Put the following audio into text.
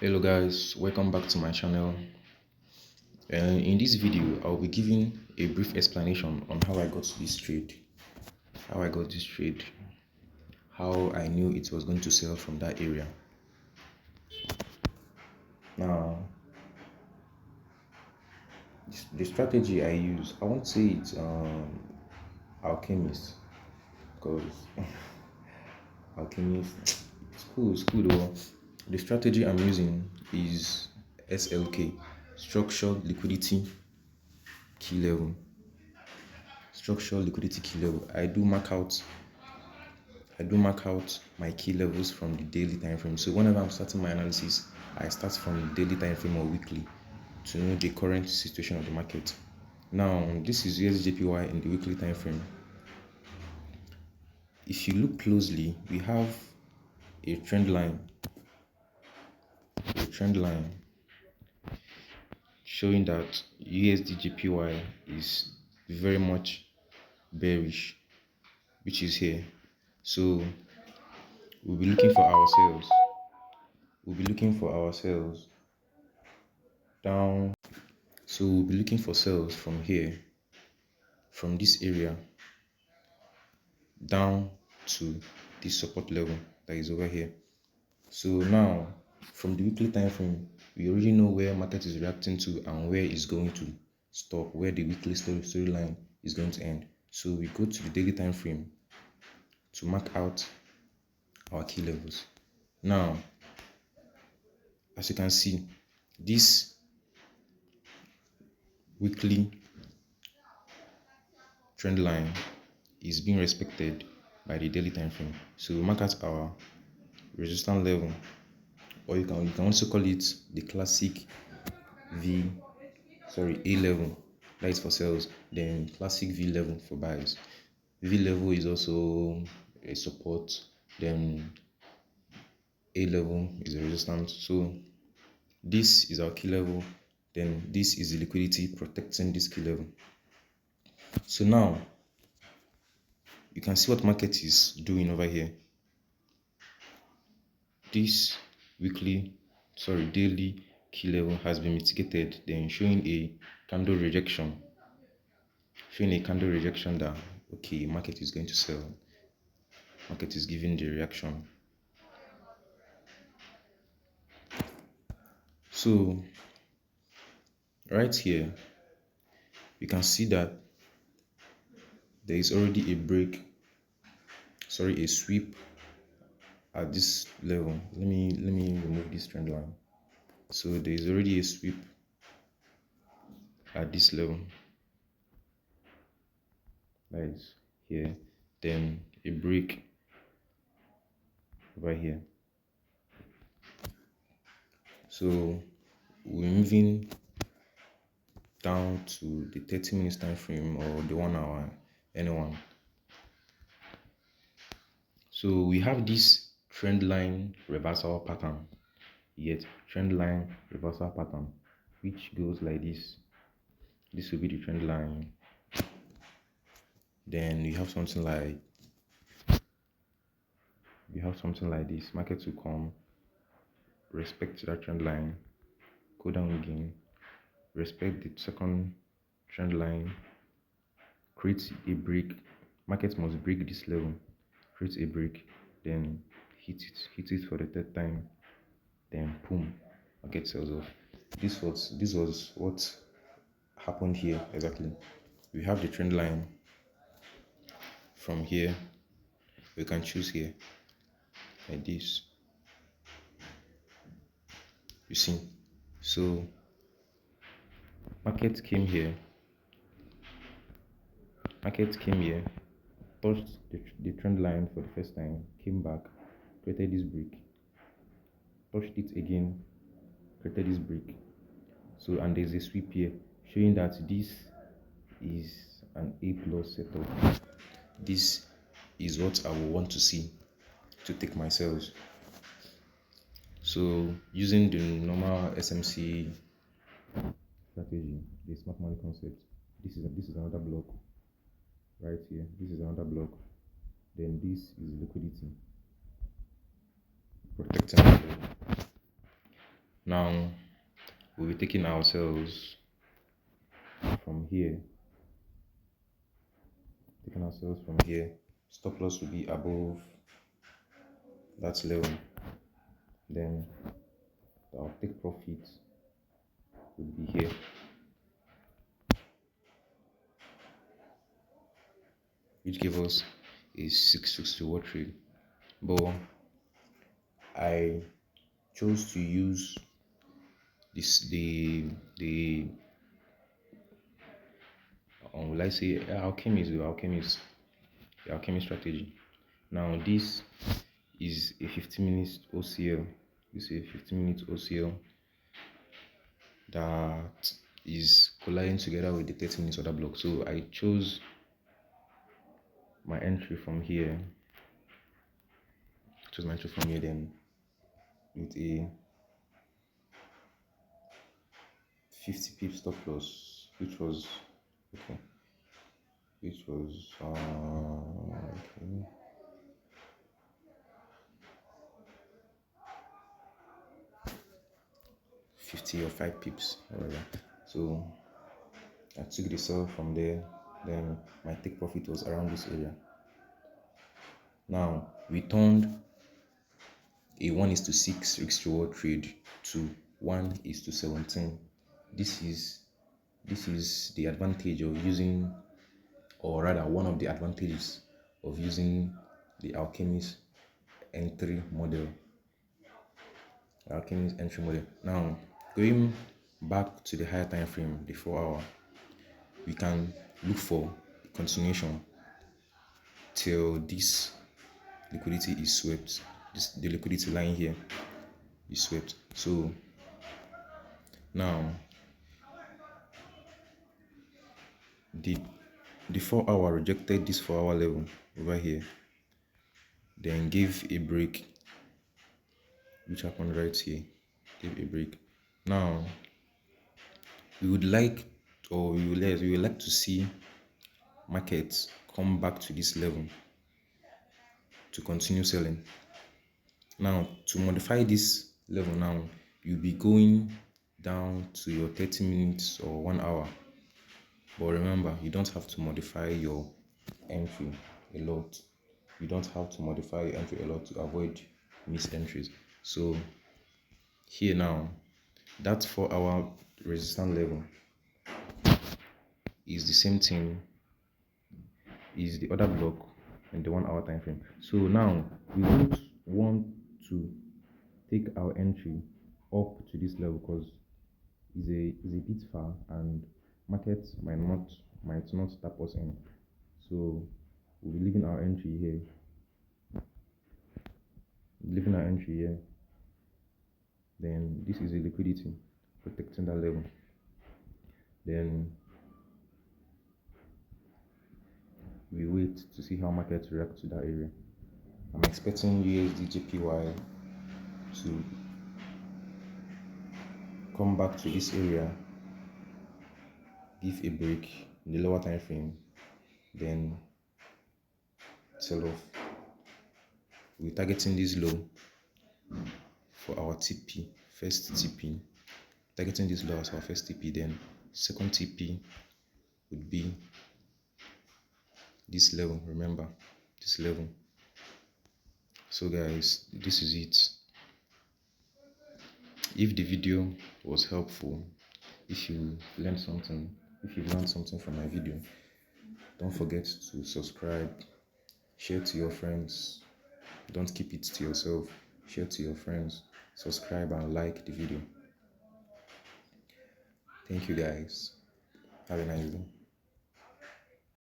Hello guys, welcome back to my channel. In this video, I'll be giving a brief explanation on how I got to this trade, how I got this trade, how I knew it was going to sell from that area. Now, the strategy I use, I won't say it's alchemist, because alchemist, it's cool though. The strategy I'm using is SLK, structured liquidity key level. Structural liquidity key level. I do mark out my key levels from the daily time frame. So whenever I'm starting my analysis, I start from the daily time frame or weekly to know the current situation of the market. Now, this is USJPY in the weekly time frame. If you look closely, we have a trend line, showing that USDJPY is very much bearish, which is here. So we'll be looking for ourselves. Down. So we'll be looking for sales from here, from this area down to this support level that is over here. So now, from the weekly time frame, we already know where market is reacting to and where it's going to stop, where the weekly storyline is going to end. So we go to the daily time frame to mark out our key levels. Now, as you can see, this weekly trend line is being respected by the daily time frame. So we mark out our resistance level, or you can also call it the classic A level. That is for sales. Then classic V level for buys. V level is also a support. Then A level is a resistance. So this is our key level. Then this is the liquidity protecting this key level. So now you can see what market is doing over here. This daily key level has been mitigated, then showing a candle rejection. That okay, market is going to sell. Market is giving the reaction. So right here, you can see that there is already a sweep at this level. Let me remove this trend line. So there is already a sweep at this level. That is here. Then a break over here. So we're moving down to the 30 minutes time frame or the 1 hour, anyone. So we have this trend line reversal pattern, which goes like this. This will be the trend line. Then we have something like this. Market will come, respect that trend line, go down again, respect the second trend line, create a break. Market must break this level, create a break, then hit it for the third time, then boom, market sells off. This was what happened here exactly. We have the trend line from here. We can choose here like this, you see. So market came here, touched the trend line for the first time, came back, created this break, touched it again, created this break. So, and there's a sweep here showing that this is an A plus setup. This is what I will want to see to take my sales. So using the normal SMC strategy, the smart money concept, this is another block right here. This is another block. Then this is liquidity protecting the level. Now we'll be taking ourselves from here. Stop loss will be above that level. Then our take profit will be here. Which gave us a 660 reward trade. But I chose to use this the will I say alchemist strategy. Now this is a 15 minutes OCL. This is a 15 minutes OCL that is colliding together with the 30 minutes order block. So I chose my entry from here. Then with a 50 pip stop loss, which was okay. 50 or 5 pips, whatever. So I took the sell from there. Then my take profit was around this area. Now we turned a 1:6 risk reward trade to 1:17. This is the advantage of using, or rather one of the advantages of using the Alchemist entry model. Now going back to the higher time frame, the 4 hour, we can look for continuation till this liquidity is swept. The liquidity line here is swept. So now the 4 hour rejected this 4 hour level over here, then gave a break, which happened right here. Gave a break. Now we would like to see markets come back to this level to continue selling. Now to modify this level, now you'll be going down to your 30 minutes or 1 hour. But remember, you don't have to modify your entry a lot. You don't have to modify your entry a lot to avoid missed entries. So here now, that 4 hour resistance level is the same thing, is the other block in the 1 hour time frame. So now we don't want to take our entry up to this level because is a bit far and markets might not tap us in. So we'll be leaving our entry here. Then this is a liquidity protecting that level. Then we wait to see how markets react to that area. I'm expecting USD JPY to come back to this area, give a break in the lower time frame, then sell off. We're targeting this low for our TP, first TP. Targeting this low as our first TP, then second TP would be this level. Remember this level. So guys, this is it. If the video was helpful, if you learned something from my video, don't forget to subscribe, share to your friends. Don't keep it to yourself. Share to your friends, subscribe and like the video. Thank you guys. Have a nice day.